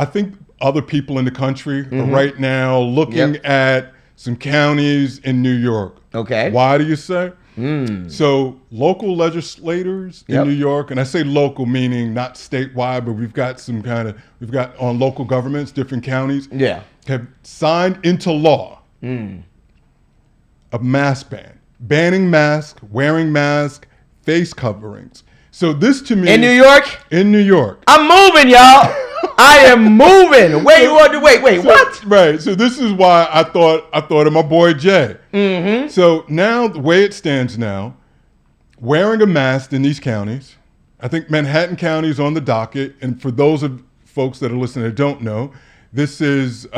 I think other people in the country are right now looking at some counties in New York. Okay. Why do you say? So local legislators in New York, and I say local meaning not statewide, but we've got on local governments, different counties, have signed into law a mask ban, banning masks, wearing masks, face coverings. So this to me in New York? In New York. I'm moving, y'all. I am moving. Wait, what? Right. So this is why I thought of my boy Jay. So now the way it stands now, wearing a mask in these counties, I think Manhattan County is on the docket. And for those of folks that are listening that don't know, this is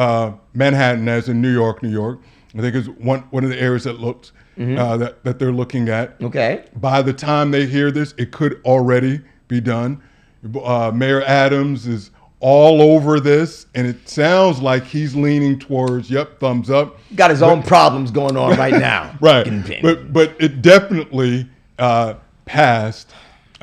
Manhattan, as in New York. I think is one of the areas that looks that they're looking at. Okay. By the time they hear this, it could already be done. Mayor Adams is all over this, and it sounds like he's leaning towards, thumbs up. Got his own problems going on right now. Right. But it definitely passed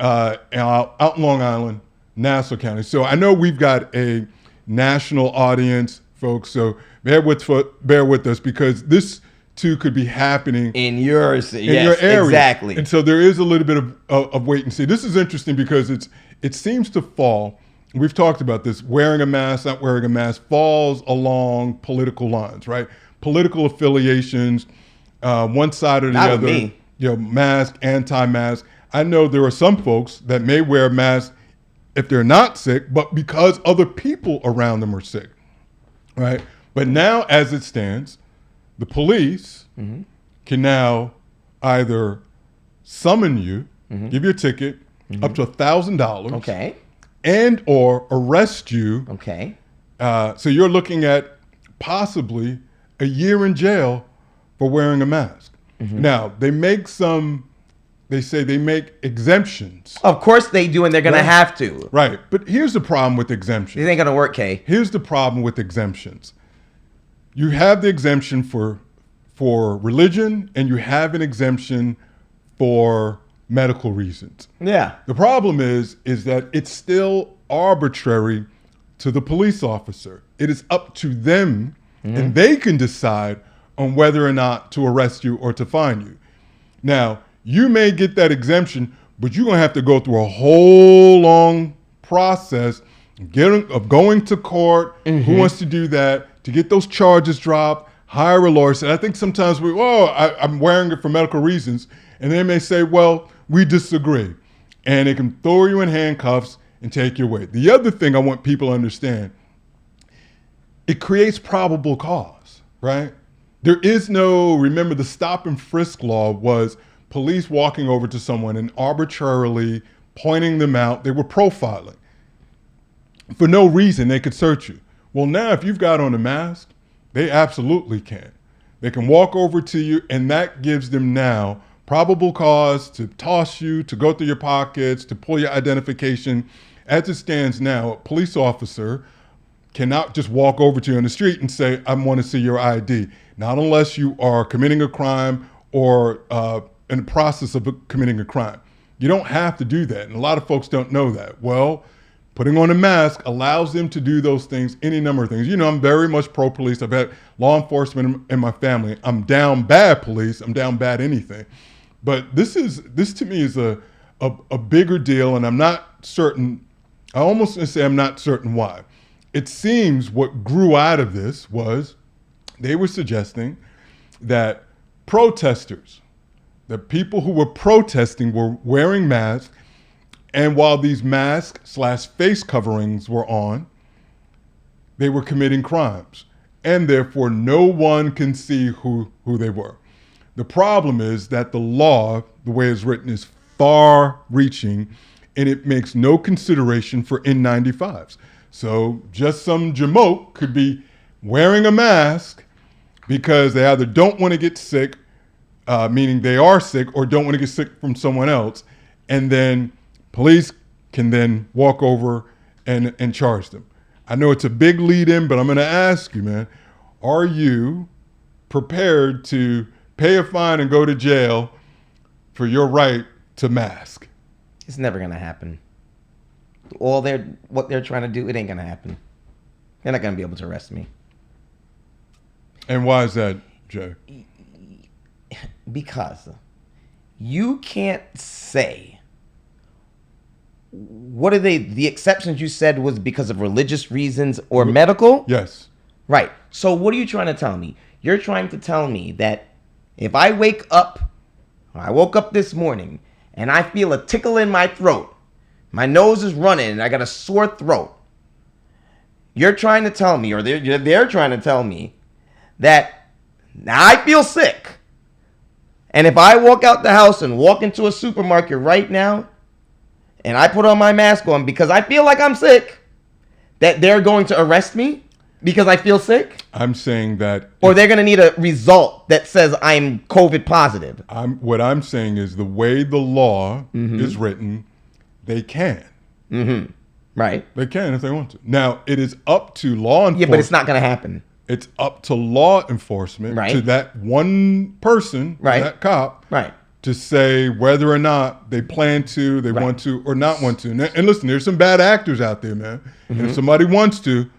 out in Long Island, Nassau County. So I know we've got a national audience, folks, so bear with us, because this too could be happening in your area. Exactly. And so there is a little bit of wait and see. This is interesting because it seems to fall. We've talked about this. Wearing a mask, not wearing a mask, falls along political lines, right? Political affiliations, one side or the not other. Me. Mask, anti-mask. I know there are some folks that may wear a mask if they're not sick, but because other people around them are sick, right? But now, as it stands, the police can now either summon you, give you a ticket up to $1,000, okay, and or arrest you. Okay. So you're looking at possibly a year in jail for wearing a mask. Now, they say they make exemptions. Of course they do, and they're going to have to. Right. But here's the problem with exemptions. It ain't going to work, Kay. Here's the problem with exemptions. You have the exemption for religion, and you have an exemption for medical reasons. Yeah. The problem is that it's still arbitrary to the police officer. It is up to them, and they can decide on whether or not to arrest you or to fine you. Now, you may get that exemption, but you're going to have to go through a whole long process of going to court. Who wants to do that? To get those charges dropped, hire a lawyer. So I think sometimes I'm wearing it for medical reasons. And they may say, well, we disagree. And they can throw you in handcuffs and take you away. The other thing I want people to understand, it creates probable cause, right? There is remember the stop and frisk law was police walking over to someone and arbitrarily pointing them out. They were profiling. For no reason, they could search you. Well, now if you've got on a mask, they absolutely can. They can walk over to you, and that gives them now probable cause to toss you, to go through your pockets, to pull your identification. As it stands now, a police officer cannot just walk over to you on the street and say, I want to see your ID. Not unless you are committing a crime or in the process of committing a crime. You don't have to do that. And a lot of folks don't know that. Well, putting on a mask allows them to do those things, any number of things. I'm very much pro-police. I've had law enforcement in my family. I'm down bad police. I'm down bad anything. But this to me is a bigger deal, and I'm not certain. I almost want to say I'm not certain why. It seems what grew out of this was they were suggesting that protesters, the people who were protesting, were wearing masks, and while these masks/face coverings were on, they were committing crimes, and therefore no one can see who they were. The problem is that the law, the way it's written, is far-reaching, and it makes no consideration for N95s. So just some jamoke could be wearing a mask because they either don't want to get sick, meaning they are sick, or don't want to get sick from someone else, and then police can then walk over and charge them. I know it's a big lead-in, but I'm going to ask you, man, are you prepared to pay a fine and go to jail for your right to mask? It's never going to happen. What they're trying to do, it ain't going to happen. They're not going to be able to arrest me. And why is that, Jay? Because you can't say, what are the exceptions you said was because of religious reasons or medical? Yes. Right. So what are you trying to tell me? You're trying to tell me that if I woke up this morning and I feel a tickle in my throat, my nose is running and I got a sore throat, you're trying to tell me, or they're trying to tell me that I feel sick. And if I walk out the house and walk into a supermarket right now and I put on my mask on because I feel like I'm sick, that they're going to arrest me because I feel sick? I'm saying that... Or they're going to need a result that says I'm COVID positive? What I'm saying is the way the law is written, they can. Mm-hmm. Right. They can if they want to. Now, it is up to law enforcement. Yeah, but it's not going to happen. It's up to law enforcement, to that one person, that cop, to say whether or not they plan to, they want to, or not want to. And listen, there's some bad actors out there, man. And if somebody wants to,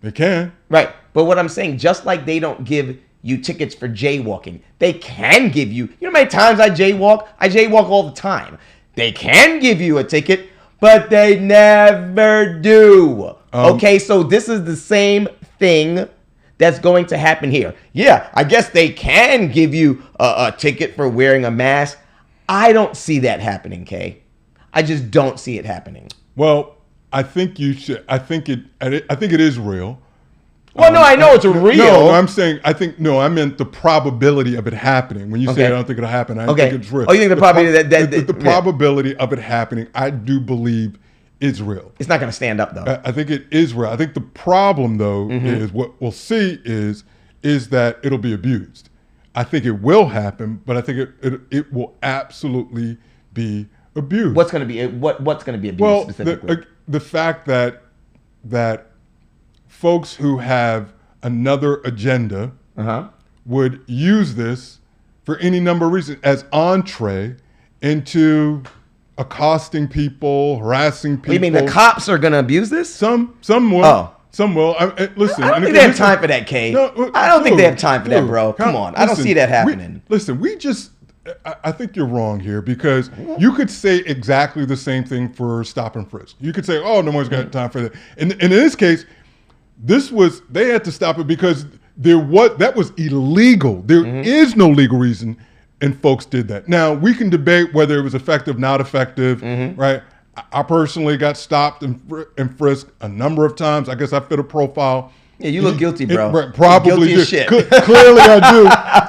they can. Right. But what I'm saying, just like they don't give you tickets for jaywalking, they can give you. You know how many times I jaywalk? I jaywalk all the time. They can give you a ticket, but they never do. Okay, so this is the same thing that's going to happen here. Yeah, I guess they can give you a ticket for wearing a mask. I don't see that happening, Kay. I just don't see it happening. Well, I think you should. I think it is real. Well, no, I know it's real. No, I'm saying I meant the probability of it happening. When you say I don't think it'll happen, I think it's real. Oh, you think the probability the probability of it happening, I do believe, is real. It's not going to stand up, though. I think it is real. I think the problem, though, is what we'll see is that it'll be abused. I think it will happen, but I think it will absolutely be abused. What's going to be abused specifically? The fact that folks who have another agenda would use this for any number of reasons as entree into accosting people, harassing people. You mean the cops are going to abuse this? Some will. Oh. Some will. Listen. I don't think they have time for that, Kay. I don't think they have time for that, bro. Come on. I don't see that happening. I think you're wrong here because you could say exactly the same thing for stop and frisk. You could say, oh, no one's got time for that. And in this case, they had to stop it because that was illegal. There is no legal reason, and folks did that. Now, we can debate whether it was effective, not effective, right? I personally got stopped and frisked a number of times. I guess I fit a profile. Yeah, you look guilty, bro. Probably guilty as shit. Clearly I do.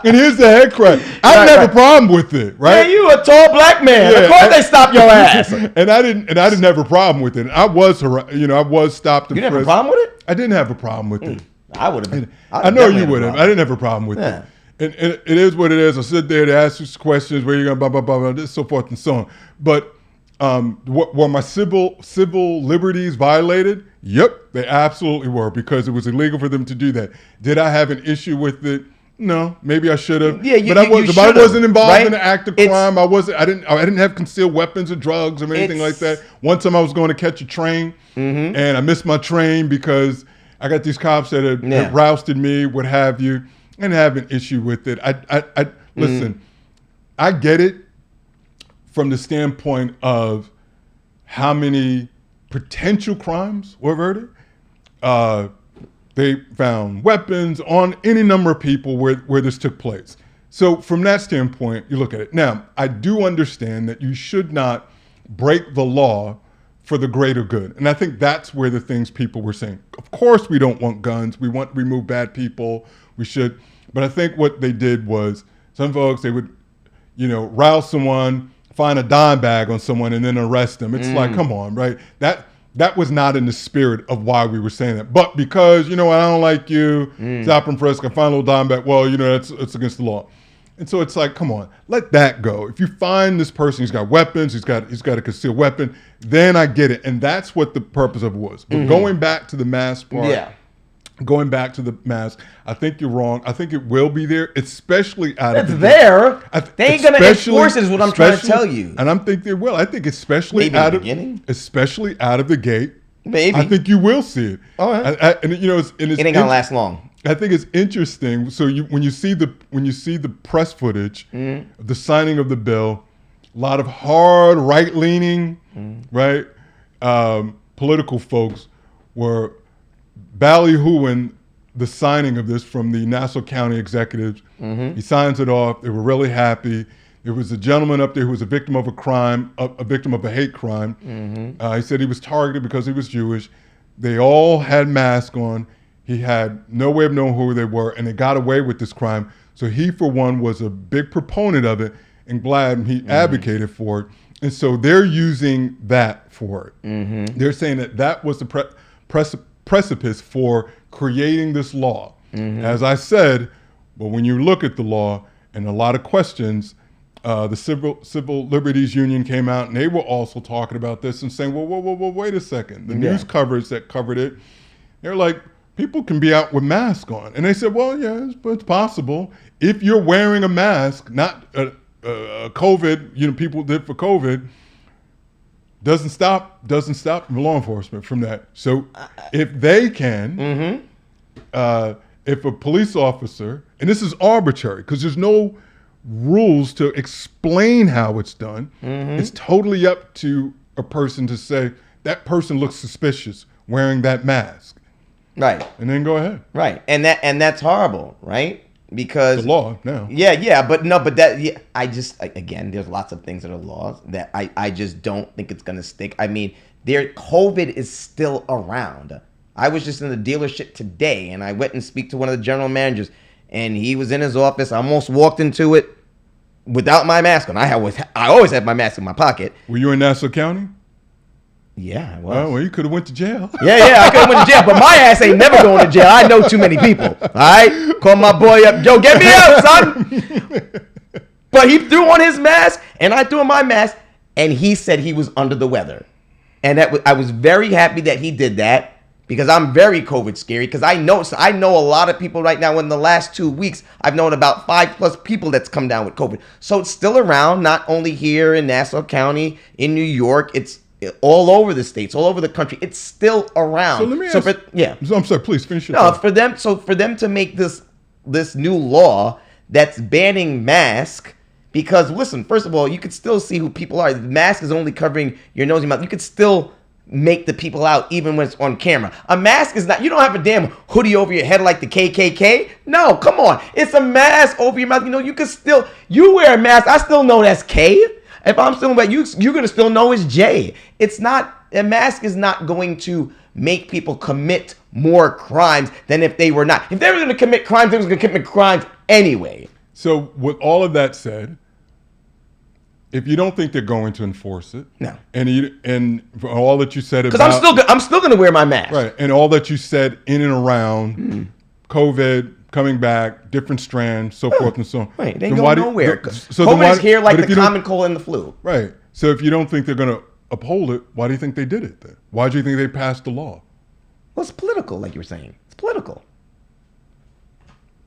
And here's the head crack. I didn't have a problem with it, right? Man, you a tall black man. Yeah, of course they stop your ass. And I didn't have a problem with it. I was stopped and frisked. You didn't have a problem with it? I didn't have a problem with it. I would have. I know you would have. I didn't have a problem with it. And it is what it is. I sit there to ask you questions where you're going to blah, blah, blah, so forth and so on. But were my civil liberties violated? Yep, they absolutely were because it was illegal for them to do that. Did I have an issue with it? No, maybe I should have. Yeah, but I wasn't involved in an act of crime. I didn't have concealed weapons or drugs or anything like that. One time I was going to catch a train and I missed my train because I got these cops that had rousted me, what have you, and have an issue with it. Listen, I get it from the standpoint of how many potential crimes were averted. They found weapons on any number of people where this took place. So from that standpoint, you look at it. Now, I do understand that you should not break the law for the greater good. And I think that's where the things people were saying. Of course, we don't want guns. We want to remove bad people. We should. But I think what they did was some folks, they would, rouse someone, find a dime bag on someone and then arrest them. It's like, come on, right? That was not in the spirit of why we were saying that. But because, I don't like you, stop and frisk, I find a little dime bag, well, it's against the law. And so it's like, come on, let that go. If you find this person, he's got weapons, he's got a concealed weapon, then I get it. And that's what the purpose of it was. But going back to the mask part, I think you're wrong. I think it will be there, especially out of the gate. They ain't going to enforce it is what I'm trying to tell you. And I think they will. I think especially out of the gate, Maybe. I think you will see it. All right. And you know, It ain't gonna last long. I think it's interesting. So when you see the press footage of the signing of the bill, a lot of hard right-leaning, right, political folks were ballyhooing the signing of this from the Nassau County executives. He signs it off. They were really happy. There was a gentleman up there who was a victim of a crime, a victim of a hate crime. He said he was targeted because he was Jewish. They all had masks on. He had no way of knowing who they were, and they got away with this crime. So he, for one, was a big proponent of it and glad he advocated for it. And so they're using that for it. They're saying that was the precipice for creating this law. As I said, but when you look at the law and a lot of questions, the Civil Liberties Union came out and they were also talking about this and saying, well, wait a second. The news coverage that covered it, they're like, people can be out with masks on. And they said, well, yeah, it's possible. If you're wearing a mask, not COVID, people did for COVID, doesn't stop law enforcement from that. So if they can, if a police officer, and this is arbitrary because there's no rules to explain how it's done. It's totally up to a person to say that person looks suspicious wearing that mask. Right. And then go ahead. Right. And that's horrible, right? Because the law now. Again, there's lots of things that are laws that I just don't think it's gonna stick. I mean, COVID is still around. I was just in the dealership today and I went and speak to one of the general managers and he was in his office. I almost walked into it without my mask on. I always have my mask in my pocket. Were you in Nassau County? Yeah, I was. Oh, well, you could have went to jail. Yeah, I could have went to jail, but my ass ain't never going to jail. I know too many people. All right? Call my boy up. Yo, get me out, son. But he threw on his mask, and I threw on my mask, and he said he was under the weather. And I was very happy that he did that because I'm very COVID scary because I know a lot of people right now. In the last 2 weeks, I've known about 5+ people that's come down with COVID. So it's still around, not only here in Nassau County, in New York. It's all over the states, all over the country. It's still around. So let me ask. So I'm sorry. Please finish your thought. For them to make this new law that's banning masks, because listen, first of all, you could still see who people are. The mask is only covering your nose and mouth. You could still make the people out even when it's on camera. A mask is not. You don't have a damn hoodie over your head like the KKK. No, come on. It's a mask over your mouth. You can still. You wear a mask. I still know that's K. If I'm still about you're gonna still know it's J. It's not. A mask is not going to make people commit more crimes than if they were not. If they were going to commit crimes, they were going to commit crimes anyway. So with all of that said, if you don't think they're going to enforce it, no, and for all that you said about, because I'm still going to wear my mask, right, and all that you said in and around COVID. Coming back, different strands, so forth and so on. Right, they ain't going nowhere. COVID is here like the common cold and the flu. Right. So if you don't think they're going to uphold it, why do you think they did it then? Why do you think they passed the law? Well, it's political, like you were saying. It's political.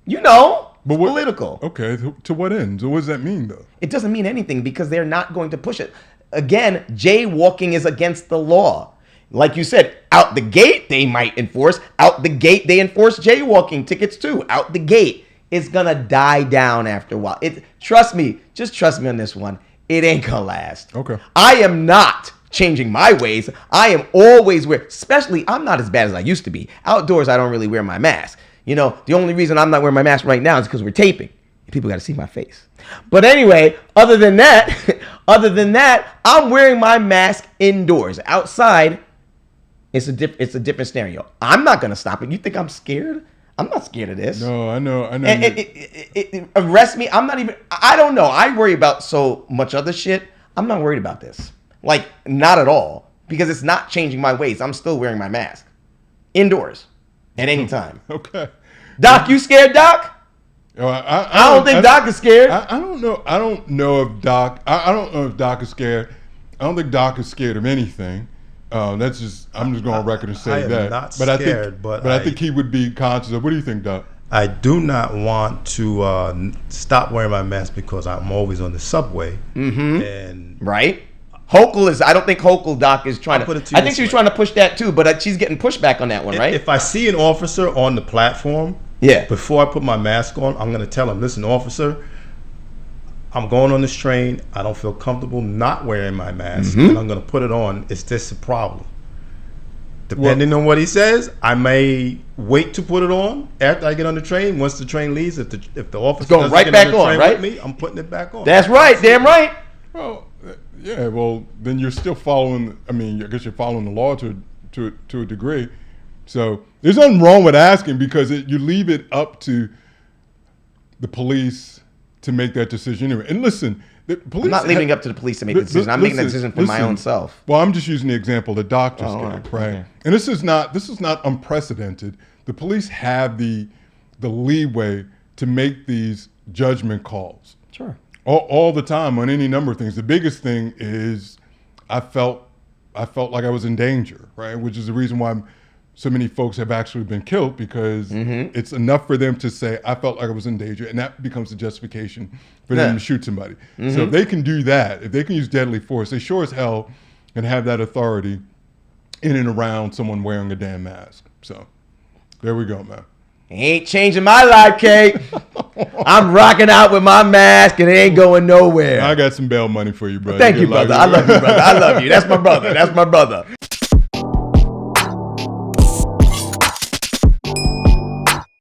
But political. Okay, to what end? So what does that mean, though? It doesn't mean anything because they're not going to push it. Again, jaywalking is against the law. Like you said, out the gate, they might enforce. Out the gate, they enforce jaywalking tickets too. Out the gate, it's going to die down after a while. Trust me on this one. It ain't going to last. Okay. I am not changing my ways. I am always especially, I'm not as bad as I used to be. Outdoors, I don't really wear my mask. The only reason I'm not wearing my mask right now is because we're taping. People got to see my face. But anyway, other than that, I'm wearing my mask indoors. Outside, it's a different scenario. I'm not gonna stop it. You think I'm scared? I'm not scared of this. No, I know. And it arrests me. I'm not even. I don't know. I worry about so much other shit. I'm not worried about this. Like, not at all, because it's not changing my ways. I'm still wearing my mask indoors at any time. Okay. Doc, you scared, Doc? I don't think Doc is scared. I don't know. I don't know if Doc. I don't know if Doc is scared. I don't think Doc is scared of anything. That's just. I'm just going on record and say that. I am not scared, but I think he would be conscious of. What do you think, Doc? I do not want to stop wearing my mask because I'm always on the subway. Mm-hmm. And right. Hochul is. I don't think Hochul, Doc, is trying I'll put it to. to you I think this she was way. trying to push that too, but she's getting pushback on that one, right? If I see an officer on the platform, Yeah. before I put my mask on, I'm going to tell him, listen, officer, I'm going on this train. I don't feel comfortable not wearing my mask, and I'm going to put it on. Is this a problem? Depending on what he says, I may wait to put it on after I get on the train. Once the train leaves, if the officer going doesn't right get back on the on, train right? with me, I'm putting it back on. That's right. Damn right. Well, yeah. Well, then you're still following. I mean, I guess you're following the law to a degree. So there's nothing wrong with asking because you leave it up to the police to make that decision anyway. And listen, the police. I'm not leaving it up to the police to make the decision. I'm making the decision for my own self. Well, I'm just using the example the doctors Oh, gave, right? okay. And this is not unprecedented. The police have the leeway to make these judgment calls Sure. all the time on any number of things. The biggest thing is I felt like I was in danger, right? Which is the reason why so many folks have actually been killed because it's enough for them to say, I felt like I was in danger, and that becomes the justification for them to shoot somebody. So if they can do that, if they can use deadly force, they sure as hell can have that authority in and around someone wearing a damn mask. So there we go, man. Ain't changing my life, Kate. I'm rocking out with my mask and it ain't going nowhere. I got some bail money for you, brother. Thank you, brother. I love you, brother. I love you. That's my brother. That's my brother.